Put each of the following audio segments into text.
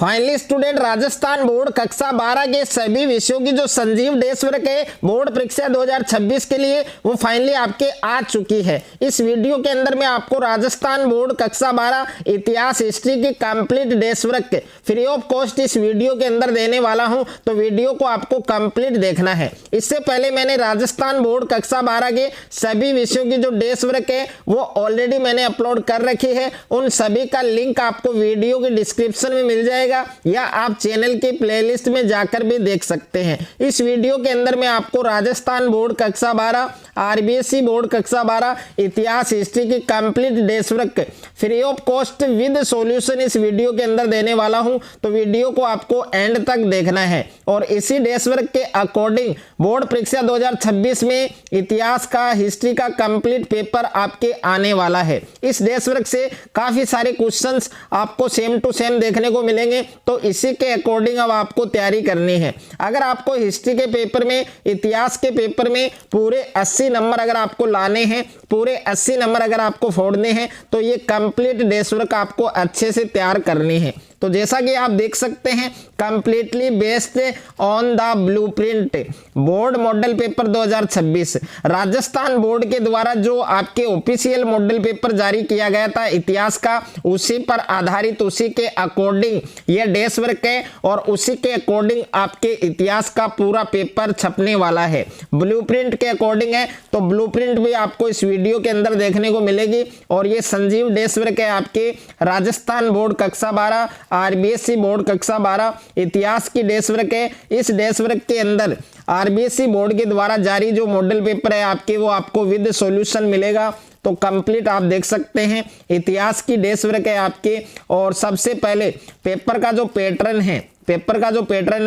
Finally student, Rajasthan board कक्षा 12 के सभी विषयों की जो संजीव डेस्क वर्क है बोर्ड परीक्षा 2026 के लिए वो फाइनली आपके आ चुकी है। इस वीडियो के अंदर मैं आपको राजस्थान बोर्ड कक्षा 12 इतिहास हिस्ट्री की complete desk work free of cost इस वीडियो के अंदर देने वाला हूं, तो वीडियो को आपको कंप्लीट देखना है। इससे पहले मैंने राजस्थान बोर्ड कक्षा 12 के सभी विषयों की जो डेस्क वर्क है वो ऑलरेडी मैंने अपलोड कर रखी है। उन सभी का लिंक आपको वीडियो के डिस्क्रिप्शन में मिल जाएगा या आप चैनल के प्लेलिस्ट में जाकर भी देख सकते हैं। इस वीडियो के अंदर मैं आपको राजस्थान बोर्ड कक्षा 12, आरबीएसई बोर्ड कक्षा 12 इतिहास हिस्ट्री की complete desk work free of cost with solution इस वीडियो के अंदर देने वाला हूं, तो वीडियो को आपको एंड तक देखना है। और इसी डेस्क वर्क के अकॉर्डिंग बोर्ड परीक्षा 2026 में इतिहास का, हिस्ट्री का कंप्लीट पेपर आपके आने वाला है। इस डेस्क वर्क से काफी सारे क्वेश्चंस आपको सेम टू सेम देखने को मिलेंगे, तो इसी के अकॉर्डिंग अब आपको तैयारी करनी है। अगर आपको हिस्ट्री के पेपर में, इतिहास के पेपर में पूरे 80 नंबर अगर आपको लाने हैं, पूरे 80 नंबर अगर आपको फोड़ने हैं, तो ये कंप्लीट डेस्क वर्क आपको अच्छे से तैयार करनी है। तो जैसा कि आप देख सकते हैं, completely based on the blueprint board model paper 2026 Rajasthan board के द्वारा जो आपके ऑफिशियल मॉडल पेपर जारी किया गया था इतिहास का, उसी पर आधारित, उसी के अकॉर्डिंग ये डेस्क वर्क है और उसी के अकॉर्डिंग आपके इतिहास का पूरा पेपर छपने वाला है। ब्लूप्रिंट के अकॉर्डिंग है, तो ब्लूप्रिंट भी आपको इस वीडियो के अंदर देखने को मिलेगी। और ये संजीव डेस्क वर्क है आपके राजस्थान बोर्ड कक्षा 12, आरबीएसई बोर्ड कक्षा 12 इतिहास की डेस्क वर्क है। इस डेस्क वर्क के अंदर आरबीएसई बोर्ड के द्वारा जारी जो मॉडल पेपर है आपके, वो आपको विद सॉल्यूशन मिलेगा। तो कंप्लीट आप देख सकते हैं इतिहास की डेस्क वर्क है आपके। और सबसे पहले पेपर का जो पैटर्न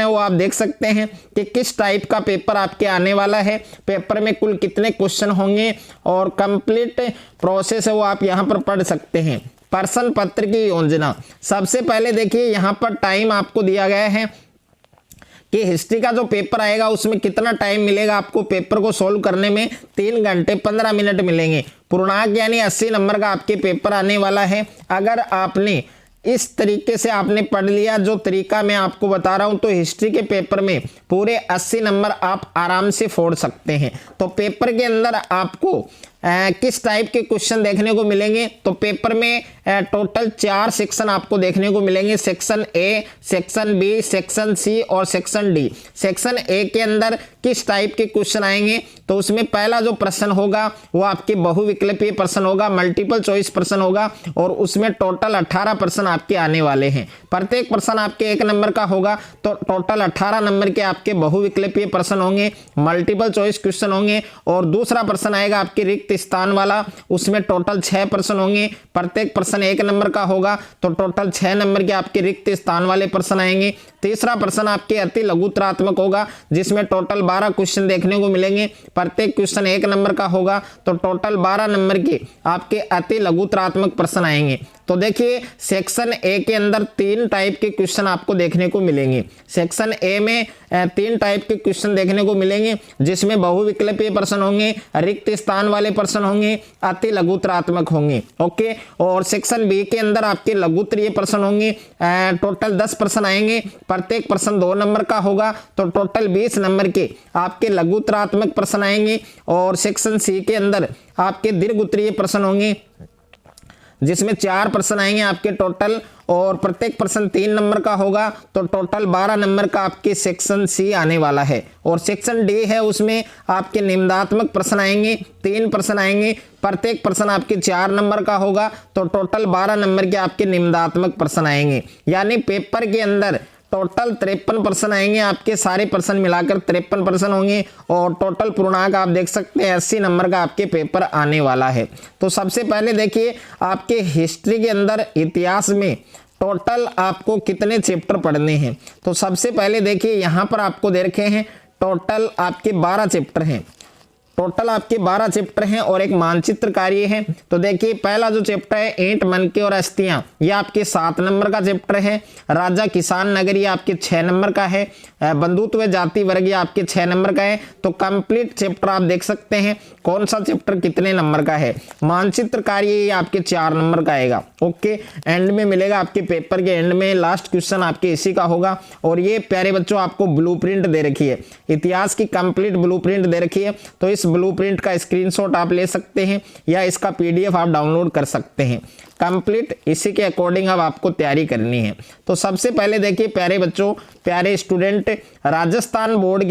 है, वो आप देख सकते हैं कि किस टाइप का पेपर आपके आने वाला है, पेपर में कुल कितने क्वेश्चन होंगे और कंप्लीट प्रोसेस है वो आप यहां पर पढ़ सकते हैं। प्रश्न पत्र की योजना, सबसे पहले देखिए यहां पर टाइम आपको दिया गया है कि हिस्ट्री का जो पेपर आएगा उसमें कितना टाइम मिलेगा आपको पेपर को सोल्व करने में। 3 घंटे 15 मिनट मिलेंगे। पूर्णांक यानी 80 नंबर का आपके पेपर आने वाला है। अगर आपने इस तरीके से आपने पढ़ लिया, जो तरीका मैं आपको बता रहा हूं, तो हिस्ट्री के पेपर में पूरे 80 नंबर आप आराम से फोड़ सकते हैं। तो पेपर के अंदर आपको किस टाइप के क्वेश्चन देखने को मिलेंगे, तो पेपर में टोटल 4 सेक्शन आपको देखने को मिलेंगे। Section A, section B, section C और सेक्शन डी। सेक्शन ए के अंदर किस टाइप के क्वेश्चन आएंगे, तो उसमें पहला जो प्रश्न होगा वो आपके बहुविकल्पीय प्रश्न होगा, मल्टीपल चॉइस प्रश्न होगा और उसमें टोटल 18 प्रश्न आपके आने वाले हैं। प्रत्येक प्रश्न आपके 1 नंबर का होगा, तो टोटल 18 नंबर के आपके बहुविकल्पीय प्रश्न होंगे, मल्टीपल चॉइस क्वेश्चन होंगे। और दूसरा प्रश्न आएगा आपके रिक्त स्थान वाला, उसमें टोटल 6 प्रश्न होंगे। प्रत्येक प्रश्न 1 नंबर का होगा, तो टोटल 6 नंबर के आपके रिक्त स्थान वाले प्रश्न आएंगे। तीसरा प्रश्न आपके अति लघुत्रात्मक होगा, जिसमें टोटल 12 क्वेश्चन देखने को मिलेंगे। प्रत्येक क्वेश्चन 1 नंबर का होगा, तो टोटल 12 नंबर के आपके अति लघुत्रात्मक प्रश्न आएंगे। तो देखिए सेक्शन ए के अंदर 3 टाइप के क्वेश्चन आपको देखने को मिलेंगे। सेक्शन ए में 3 टाइप के क्वेश्चन देखने को मिलेंगे, जिसमें बहुविकल्पीय प्रश्न होंगे, रिक्त स्थान वाले प्रश्न होंगे, अति लघुत्रात्मक होंगे। ओके। और सेक्शन बी के अंदर आपके लघुत्तरीय प्रश्न होंगे। टोटल 10 प्रश्न आएंगे, प्रत्येक प्रश्न 2 नंबर का होगा, तो टोटल 20 नंबर के आपके लघुत्तरात्मक प्रश्न आएंगे। और सेक्शन सी के अंदर आपके दीर्घोत्तरीय प्रश्न होंगे, जिसमें 4 प्रश्न आएंगे आपके टोटल, और प्रत्येक प्रश्न 3 नंबर का होगा, तो टोटल 12 नंबर का आपके सेक्शन सी आने वाला है। और सेक्शन डी है, उसमें आपके निबंधात्मक प्रश्न आएंगे, 3 प्रश्न आएंगे, प्रत्येक प्रश्न आपके 4 नंबर का होगा, तो टोटल 12 नंबर के आपके निबंधात्मक प्रश्न आएंगे। यानी पेपर के अंदर टोटल 53 प्रश्न आएंगे, आपके सारे प्रश्न मिलाकर 53 प्रश्न होंगे। और टोटल पूर्णांक आप देख सकते हैं 80 नंबर का आपके पेपर आने वाला है। तो सबसे पहले देखिए आपके हिस्ट्री के अंदर, इतिहास में टोटल आपको कितने चैप्टर पढ़ने हैं। तो सबसे पहले देखिए यहाँ पर आपको दे रखे हैं टोटल आपके 12 चैप्टर हैं। टोटल आपके 12 चैप्टर हैं और एक मानचित्र कार्य है। तो देखिए पहला जो चैप्टर है ईंट मनके और अस्थियां, ये आपके 7 नंबर का चैप्टर है। राजा किसान नगर ये आपके 6 नंबर का है। बंधुत्व जाति वर्ग ये आपके 6 नंबर का है। तो कंप्लीट चैप्टर आप देख सकते हैं कौन सा चैप्टर कितने नंबर का है। मानचित्र कार्य ये आपके 4 नंबर का आएगा। ओके, एंड में मिलेगा आपके पेपर के एंड में, लास्ट क्वेश्चन आपके इसी का होगा। और ये प्यारे बच्चों आपको ब्लूप्रिंट दे रखी है, इतिहास की कंप्लीट ब्लूप्रिंट दे रखी है। तो इस ब्लूप्रिंट का स्क्रीनशॉट आप ले सकते हैं या इसका पीडीएफ आप डाउनलोड कर सकते हैं। कंप्लीट इसी के अकॉर्डिंग अब आपको तैयारी करनी है। तो सबसे पहले देखिए प्यारे बच्चों, प्यारे स्टूडेंट, राजस्थान बोर्ड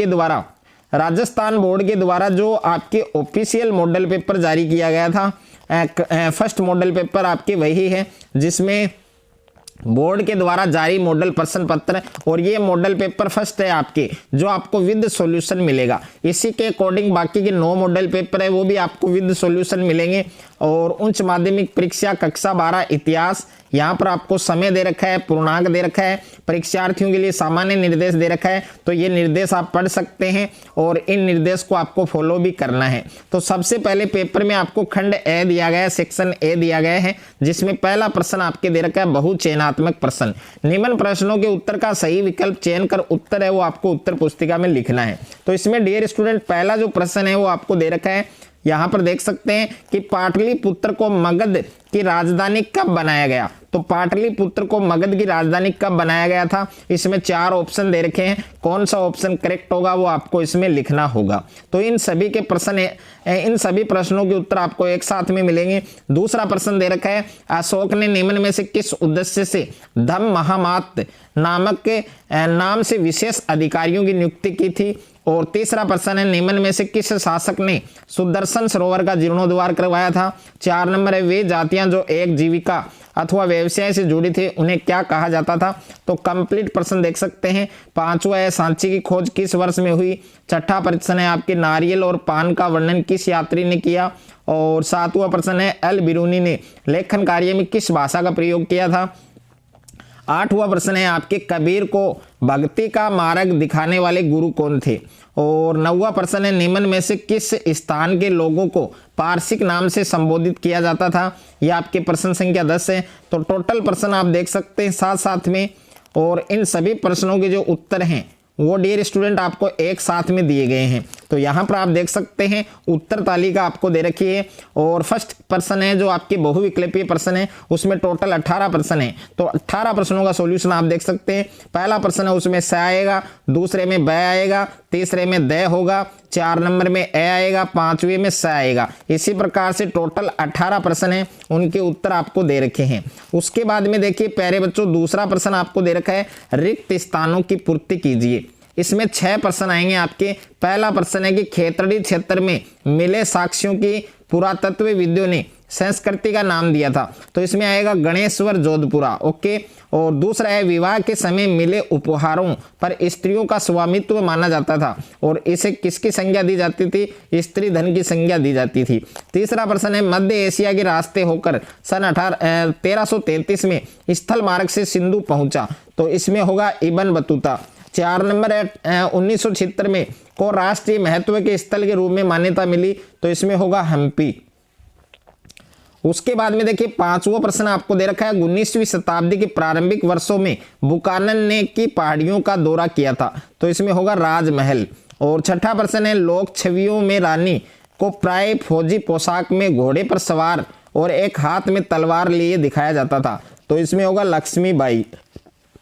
के द्वारा जो आपके ऑफिशियल मॉडल पेपर जारी किया गया था, फर्स्ट मॉडल पेपर आपके वही है जिसमें बोर्ड के द्वारा जारी मॉडल प्रश्न पत्र, और ये मॉडल पेपर फर्स्ट है आपके जो आपको विद सॉल्यूशन मिलेगा। इसी के अकॉर्डिंग बाकी के 9 मॉडल पेपर है वो भी आपको विद सॉल्यूशन मिलेंगे। और उच्च माध्यमिक परीक्षा कक्षा 12 इतिहास, यहाँ पर आपको समय दे रखा है, पूर्णांक दे रखा है, परीक्षार्थियों के लिए सामान्य निर्देश दे रखा है। तो ये निर्देश आप पढ़ सकते हैं और इन निर्देश को आपको फॉलो भी करना है। तो सबसे पहले पेपर में आपको खंड ए दिया गया है, सेक्शन ए दिया गया है, जिसमें पहला प्रश्न आपके दे रखा है बहुचयनात्मक प्रश्न। निम्न प्रश्नों के उत्तर का सही विकल्प चयन कर उत्तर है वो आपको उत्तर पुस्तिका में लिखना है। तो इसमें डियर स्टूडेंट पहला जो प्रश्न है वो आपको दे रखा है, यहाँ पर देख सकते हैं कि पाटलिपुत्र को मगध की राजधानी कब बनाया गया। तो पाटलिपुत्र को मगध की राजधानी कब बनाया गया था, इसमें 4 ऑप्शन दे रखे हैं, कौन सा ऑप्शन करेक्ट होगा वो आपको इसमें लिखना होगा। तो इन सभी के प्रश्न, इन सभी प्रश्नों के उत्तर आपको एक साथ में मिलेंगे। दूसरा प्रश्न दे रखा है, अशोक ने निम्न में से किस उद्देश्य से धम्म महामात नामक नाम से विशेष अधिकारियों की नियुक्ति की थी। और तीसरा प्रश्न है, निम्न में से किस शासक ने सुदर्शन सरोवर का जीर्णोद्धार करवाया था। 4 नंबर है, वे जातियां जो एक जीविका अथवा व्यवसाय से जुड़ी थी उन्हें क्या कहा जाता था। तो कंप्लीट प्रश्न देख सकते हैं। 5वां है, सांची की खोज किस वर्ष में हुई। 6ठा प्रश्न है आपके, नारियल और पान का वर्णन किस यात्री ने किया। और 7वां प्रश्न है, अल बिरूनी ने लेखन कार्य में किस भाषा का प्रयोग किया था। 8वां प्रश्न है आपके, कबीर को भक्ति का मार्ग दिखाने वाले गुरु कौन थे। और 9वां प्रश्न है, निम्न में से किस स्थान के लोगों को पारसिक नाम से संबोधित किया जाता था। यह आपके प्रश्न संख्या 10 है। तो टोटल प्रश्न आप देख सकते हैं साथ साथ में, और इन सभी प्रश्नों के जो उत्तर हैं वो डियर स्टूडेंट आपको एक साथ में दिए गए हैं। तो यहाँ पर आप देख सकते हैं उत्तर तालिका आपको दे रखी है। और फर्स्ट प्रश्न है जो आपके बहुविकल्पीय प्रश्न है, उसमें टोटल 18 प्रश्न है। तो 18 प्रश्नों का सॉल्यूशन आप देख सकते हैं। पहला प्रश्न है उसमें स आएगा, दूसरे में ब आएगा, तीसरे में द होगा, 4 नंबर में ए आएगा, 5वें में स आएगा। इसी प्रकार से टोटल 18 प्रश्न है, उनके उत्तर आपको दे रखे हैं। उसके बाद में देखिए प्यारे बच्चों, दूसरा प्रश्न आपको दे रखा है, रिक्त स्थानों की पूर्ति कीजिए। इसमें 6 प्रश्न आएंगे आपके। पहला प्रश्न है कि खेतड़ी क्षेत्र में मिले साक्ष्यों की पुरातत्वविदों ने संस्कृति का नाम दिया था। तो इसमें आएगा गणेश्वर जोधपुरा। ओके। और दूसरा है, विवाह के समय मिले उपहारों पर स्त्रियों का स्वामित्व माना जाता था और इसे किसकी संज्ञा दी जाती थी, स्त्री धन की संज्ञा दी जाती थी। तीसरा प्रश्न है, मध्य एशिया के रास्ते होकर सन 1333 में स्थल मार्ग से सिंधु पहुंचा। तो इसमें होगा इब्न बतूता। 4 नंबर है, 1976 में को राष्ट्रीय महत्व के स्थल के रूप में मान्यता मिली। तो इसमें होगा हम्पी। उसके बाद में देखिए 5वां प्रश्न आपको दे रखा है, 19वीं शताब्दी के प्रारंभिक वर्षों में बुकानन ने की पहाड़ियों का दौरा किया था। तो इसमें होगा राजमहल। और 6ठा प्रश्न है, लोक छवियों में रानी को प्राय फौजी पोशाक में घोड़े पर सवार और एक हाथ में तलवार लिए दिखाया जाता था। तो इसमें होगा लक्ष्मीबाई।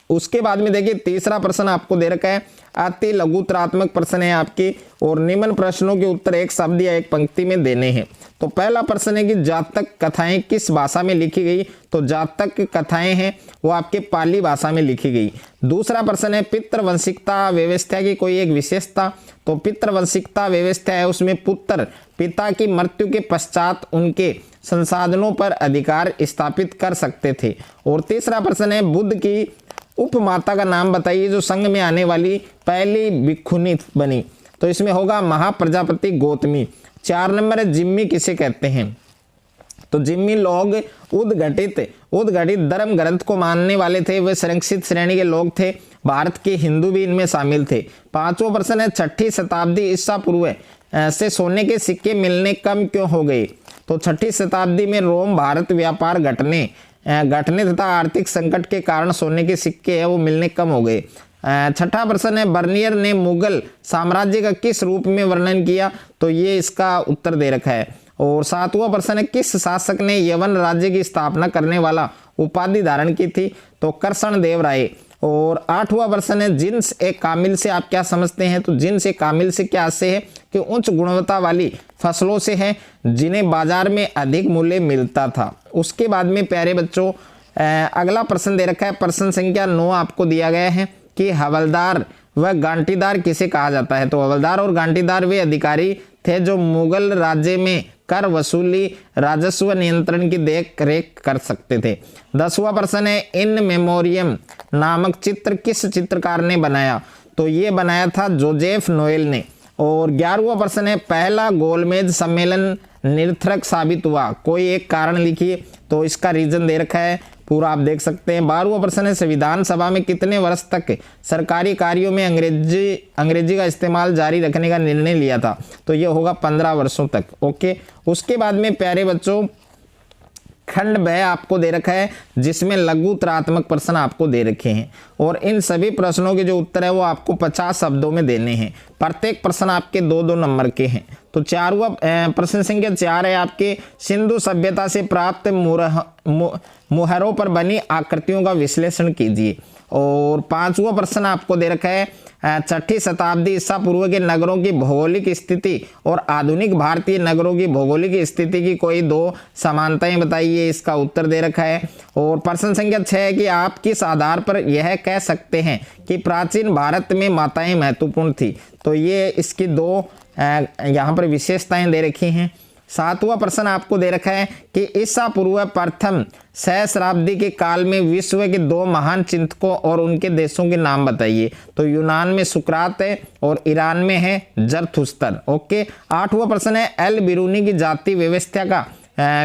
उसके बाद में देखिए तीसरा प्रश्न आपको दे रखा है, अति लघुतरात्मक प्रश्न है आपकी और निम्न प्रश्नों के उत्तर एक शब्द या एक पंक्ति में देने हैं। तो पहला प्रश्न है कि जातक कथाएं किस भाषा में लिखी गई। तो जातक कथाएं हैं वो आपके पाली भाषा में लिखी गई। दूसरा प्रश्न है, पितृवंशिकता व्यवस्था की कोई एक विशेषता। तो पितृवंशिकता व्यवस्था है उसमें पुत्र पिता की मृत्यु के पश्चात उनके संसाधनों पर अधिकार स्थापित कर सकते थे। और तीसरा प्रश्न है, बुद्ध की उपमाता का नाम बताइए जो संघ में आने वाली पहली भिक्षुनी बनी। तो इसमें होगा महाप्रजापति गौतमी। 4 नंबर है, जिम्मी किसे कहते हैं। तो जिम्मी लोग उद्घटित धर्म ग्रंथ को मानने वाले थे, वे संरक्षित श्रेणी के लोग थे। भारत के हिंदू भी इनमें शामिल थे। 5वां प्रश्न है, 6ठी शताब्दी ईसा पूर्व से सोने के सिक्के मिलने कम क्यों हो गए? तो 6ठी शताब्दी में रोम भारत व्यापार घटने तथा आर्थिक संकट के कारण सोने के सिक्के है वो मिलने कम हो गए। 6ठा प्रश्न है, बर्नियर ने मुगल साम्राज्य का किस रूप में वर्णन किया? तो ये इसका उत्तर दे रखा है। और 7वां प्रश्न है, किस शासक ने यवन राज्य की स्थापना करने वाला उपाधि धारण की थी? तो कृष्ण देव राय। और 8वां प्रश्न है, जिन्स ए कामिल से आप क्या समझते हैं? तो जिन्स ए कामिल से क्या से है कि उच्च गुणवत्ता वाली फसलों से है जिन्हें बाजार में अधिक मूल्य मिलता था। उसके बाद में प्यारे बच्चों अगला प्रश्न दे रखा है, प्रश्न संख्या 9 आपको दिया गया है कि हवलदार व गांटीदार किसे कहा जाता है? तो हवलदार और गांटीदार वे अधिकारी थे जो मुगल राज्य में कर वसूली, राजस्व नियंत्रण की देख रेख कर सकते थे। 10वां प्रश्न है, इन मेमोरियम नामक चित्र किस चित्रकार ने बनाया? तो ये बनाया था जोसेफ नोएल ने। और 11वां प्रश्न है, पहला गोलमेज सम्मेलन निरर्थक साबित हुआ, कोई एक कारण लिखिए। तो इसका रीजन दे रखा है, पूरा आप देख सकते हैं। 12वां प्रश्न है, संविधान सभा में कितने वर्ष तक सरकारी कार्यों में अंग्रेजी का इस्तेमाल जारी रखने का निर्णय लिया था? तो ये होगा 15 वर्षों तक। ओके, उसके बाद में प्यारे बच्चों खंड ब आपको दे रखा है जिसमें लघु उत्तरात्मक प्रश्न आपको दे रखे हैं और इन सभी प्रश्नों के जो उत्तर है वो आपको 50 शब्दों में देने हैं। प्रत्येक प्रश्न आपके 2-2 नंबर के हैं। तो 4वां प्रश्न संख्या 4 है आपके, सिंधु सभ्यता से प्राप्त मुहरों पर बनी आकृतियों का विश्लेषण कीजिए। और 5वां प्रश्न आपको दे रखा है, 6ठी शताब्दी ईसा पूर्व के नगरों की भौगोलिक स्थिति और आधुनिक भारतीय नगरों की भौगोलिक स्थिति की कोई 2 समानताएं बताइए, इसका उत्तर दे रखा है। और प्रश्न संख्या 6 है कि आप किस आधार पर यह कह सकते हैं कि प्राचीन भारत में माताएं महत्वपूर्ण थी? तो ये इसकी 2 यहाँ पर विशेषताएं दे रखी हैं। 7वां प्रश्न आपको दे रखा है कि ईसा पूर्व प्रथम सहस्राब्दी के काल में विश्व के 2 महान चिंतकों और उनके देशों के नाम बताइए। तो यूनान में सुकरात है और ईरान में है जरथुस्तर। ओके, 8वां प्रश्न है, एल बिरूनी की जाति व्यवस्था का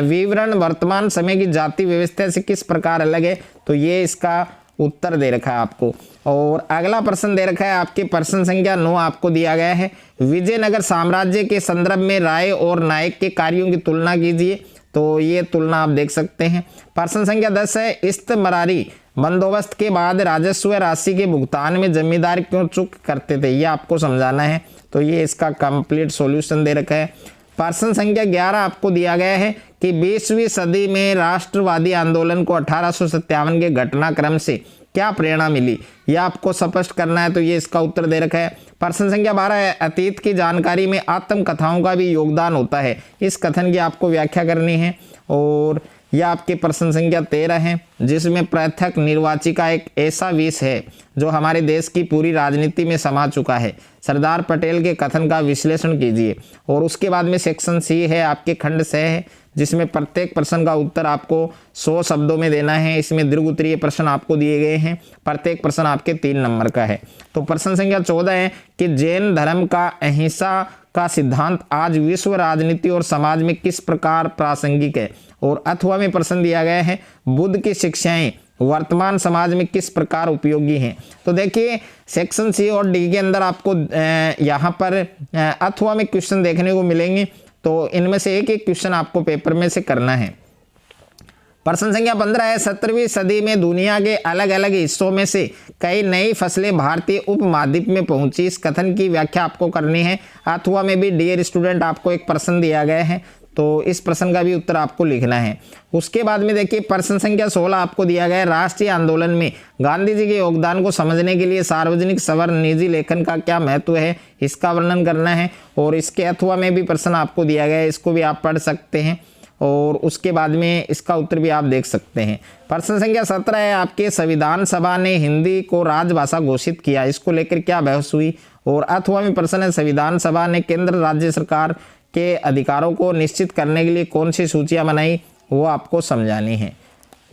विवरण वर्तमान समय की जाति व्यवस्था से किस प्रकार अलग है? तो ये इसका उत्तर दे रखा है आपको। और अगला प्रश्न दे रखा है आपके प्रश्न संख्या 9 आपको दिया गया है, विजयनगर साम्राज्य के संदर्भ में राय और नायक के कार्यों की तुलना कीजिए। तो ये तुलना आप देख सकते हैं। प्रश्न संख्या 10 है, इस्तमरारी बंदोबस्त के बाद राजस्व राशि के भुगतान में जमींदार क्यों चूक करते थे? ये आपको समझाना है। तो ये इसका कंप्लीट सॉल्यूशन दे रखा है। प्रश्न संख्या 11 आपको दिया गया है कि 20वीं सदी में राष्ट्रवादी आंदोलन को 1857 के घटनाक्रम से क्या प्रेरणा मिली? यह आपको स्पष्ट करना है। तो ये इसका उत्तर दे रखा है। प्रश्न संख्या 12 है, अतीत की जानकारी में आत्मकथाओं का भी योगदान होता है, इस कथन की आपको व्याख्या करनी है। और यह आपके प्रश्न संख्या 13 है जिसमें पृथक निर्वाचिका एक ऐसा विष है जो हमारे देश की पूरी राजनीति में समा चुका है, सरदार पटेल के कथन का विश्लेषण कीजिए। और उसके बाद में सेक्शन सी है आपके खंड से है जिसमें प्रत्येक प्रश्न का उत्तर आपको 100 शब्दों में देना है। इसमें दीर्घ उत्तरीय प्रश्न आपको दिए गए हैं, प्रत्येक प्रश्न आपके 3 नंबर का है। तो प्रश्न संख्या 14 है कि जैन धर्म का अहिंसा का सिद्धांत आज विश्व राजनीति और समाज में किस प्रकार प्रासंगिक है? और अथवा में प्रश्न दिया गया है, बुद्ध की शिक्षाएं वर्तमान समाज में किस प्रकार उपयोगी हैं? तो देखिए सेक्शन सी और डी के अंदर आपको यहाँ पर अथवा में क्वेश्चन देखने को मिलेंगे। तो इनमें से एक क्वेश्चन आपको पेपर में से करना है। प्रश्न संख्या 15 है, 17वीं सदी में दुनिया के अलग अलग हिस्सों में से कई नई फसलें भारतीय उपमहाद्वीप में पहुंची, इस कथन की व्याख्या आपको करनी है। अथवा में भी डियर स्टूडेंट आपको एक प्रश्न दिया गया है, तो इस प्रश्न का भी उत्तर आपको लिखना है। उसके बाद में देखिए प्रश्न संख्या 16 आपको दिया गया है, राष्ट्रीय आंदोलन में गांधी जी के योगदान को समझने के लिए सार्वजनिक सवर निजी लेखन का क्या महत्व है, इसका वर्णन करना है। और इसके अथवा में भी प्रश्न आपको दिया गया है, इसको भी आप पढ़ सकते हैं और उसके बाद में इसका उत्तर भी आप देख सकते हैं। प्रश्न संख्या 17 है आपके, संविधान सभा ने हिंदी को राजभाषा घोषित किया, इसको लेकर क्या बहस हुई? और अथवा में प्रश्न है, संविधान सभा ने केंद्र राज्य सरकार के अधिकारों को निश्चित करने के लिए कौन सी सूचियां बनाई, वो आपको समझानी है।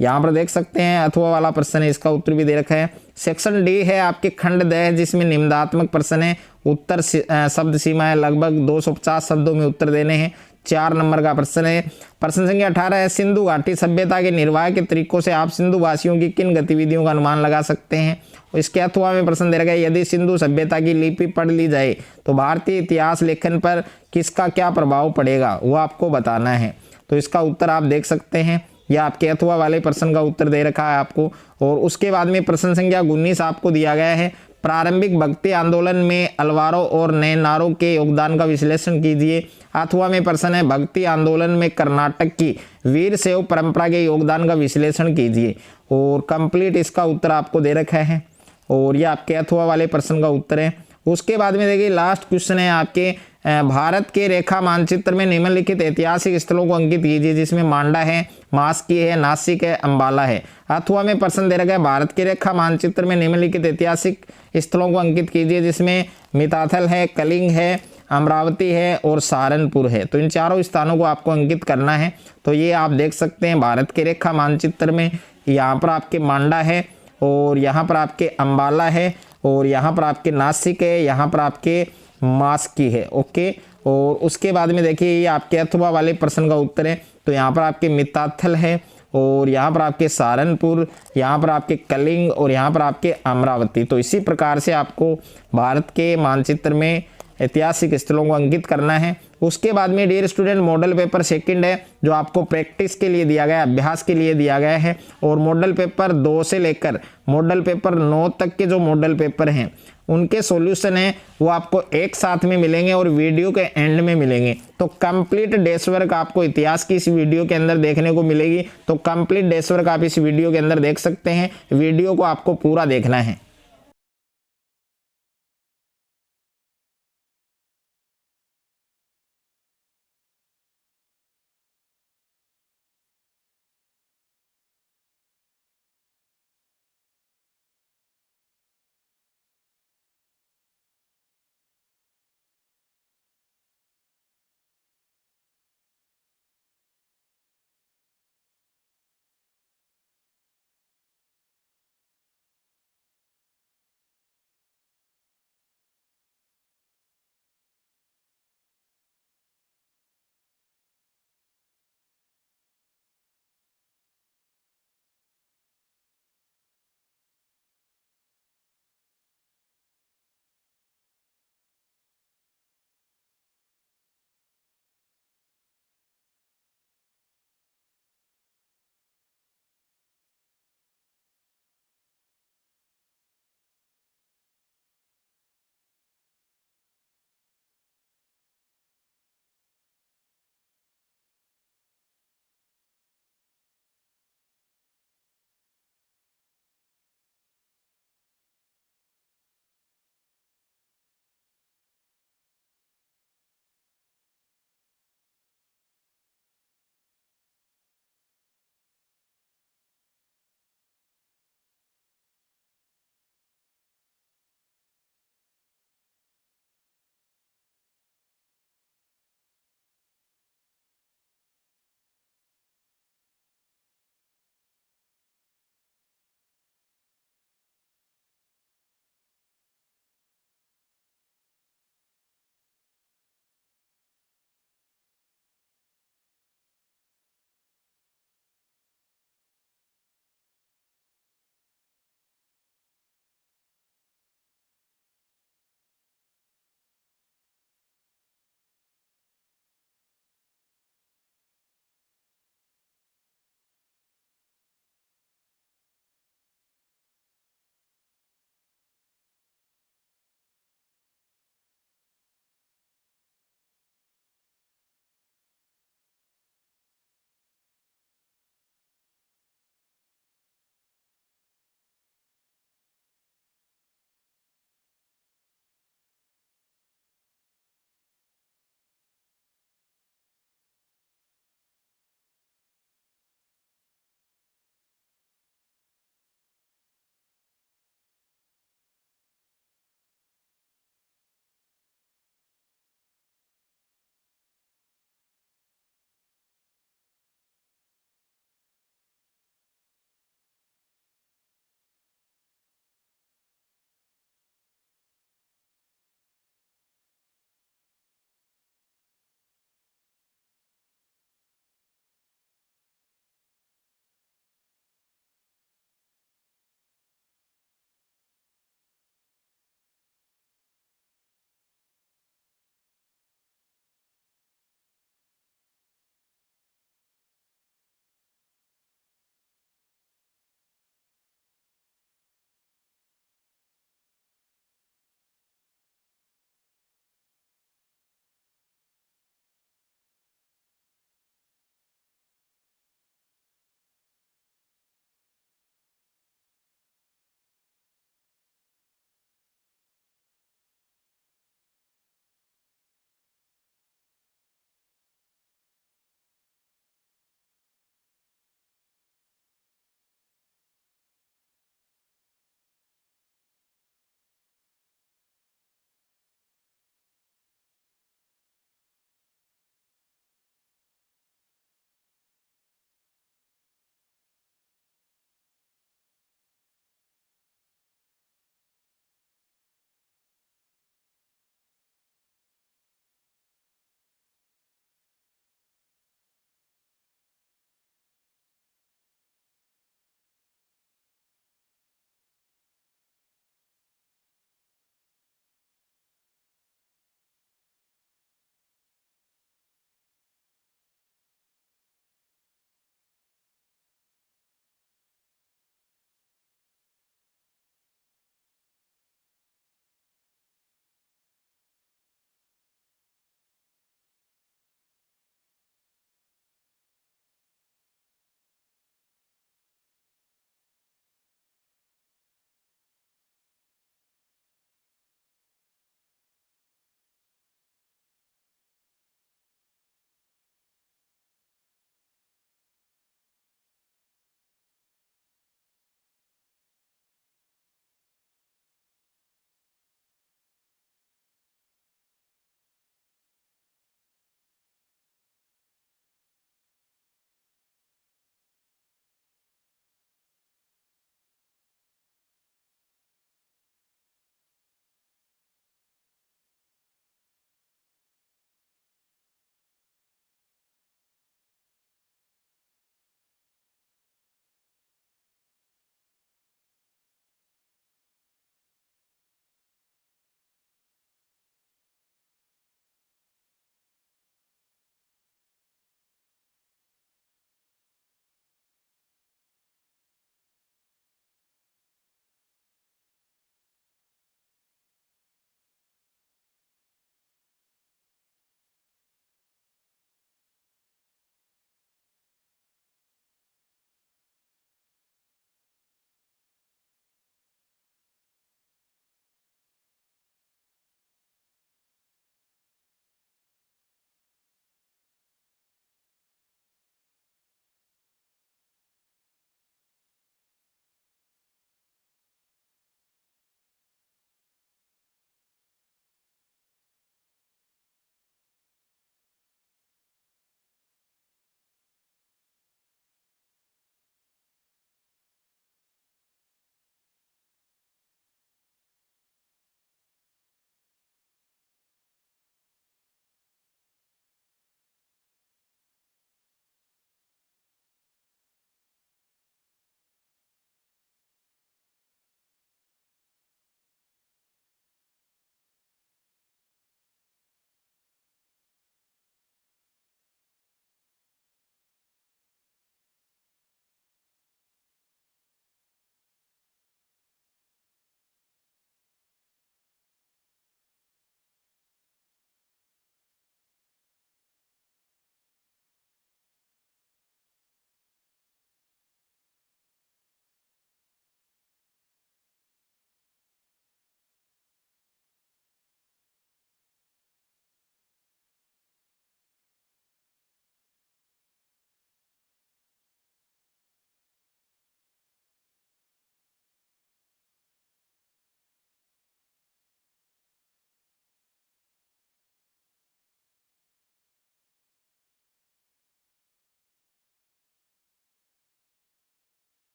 यहाँ पर देख सकते हैं अथवा वाला प्रश्न है, इसका उत्तर भी दे रखा है। सेक्शन डी है आपके खंड द है जिसमें निम्नात्मक प्रश्न है, उत्तर शब्द सीमा है, लगभग 250 शब्दों में उत्तर देने हैं। 4 नंबर का प्रश्न है। प्रश्न संख्या 18 है, सिंधु घाटी सभ्यता के निर्वाह के तरीकों से आप सिंधु वासियों की किन गतिविधियों का अनुमान लगा सकते हैं। इसके अथवा में प्रश्न दे रखा है, यदि सिंधु सभ्यता की लिपि पढ़ ली जाए तो भारतीय इतिहास लेखन पर किसका क्या प्रभाव पड़ेगा, वो आपको बताना है। तो इसका उत्तर आप देख सकते हैं, यह आपके अथवा वाले प्रश्न का उत्तर दे रखा है आपको। और उसके बाद में प्रश्न संख्या 19 आपको दिया गया है, प्रारंभिक भक्ति आंदोलन में अलवारों और नैनारों के योगदान का विश्लेषण कीजिए। अथवा में प्रश्न है, भक्ति आंदोलन में कर्नाटक की वीर शैव परंपरा के योगदान का विश्लेषण कीजिए। और कंप्लीट इसका उत्तर आपको दे रखा है और ये आपके अथवा वाले प्रश्न का उत्तर है। उसके बाद में देखिए लास्ट क्वेश्चन है आपके, भारत के रेखा मानचित्र में निम्नलिखित ऐतिहासिक स्थलों को अंकित कीजिए, जिसमें मांडा है, मास्की है, नासिक है, अंबाला है। अथवा में प्रश्न दे रखा है, भारत के रेखा मानचित्र में निम्नलिखित ऐतिहासिक स्थलों को अंकित कीजिए, जिसमें मिताथल है, कलिंग है, अमरावती है और सहारनपुर है। तो इन चारों स्थानों को आपको अंकित करना है। तो ये आप देख सकते हैं भारत के रेखा मानचित्र में यहाँ पर आपके मांडा है और यहाँ पर आपके अंबाला है और यहाँ पर आपके नासिक है, यहाँ पर आपके मास्की है। ओके, और उसके बाद में देखिए ये आपके अथवा वाले प्रश्न का उत्तर है। तो यहाँ पर आपके मिताथल है और यहाँ पर आपके सहारनपुर, यहाँ पर आपके कलिंग और यहाँ पर आपके अमरावती। तो इसी प्रकार से आपको भारत के मानचित्र में ऐतिहासिक स्थलों को अंकित करना है। उसके बाद में dear student model paper second है, जो आपको प्रैक्टिस के लिए दिया गया है, अभ्यास के लिए दिया गया है। और मॉडल पेपर 2 से लेकर मॉडल पेपर 9 तक के जो मॉडल पेपर हैं उनके सॉल्यूशन है वो आपको एक साथ में मिलेंगे और वीडियो के एंड में मिलेंगे। तो कंप्लीट डेस्क वर्क आपको इतिहास की इस वीडियो के अंदर देखने को मिलेगी। तो कंप्लीट डेस्क वर्क आप इस वीडियो के अंदर देख सकते हैं। वीडियो को आपको पूरा देखना है।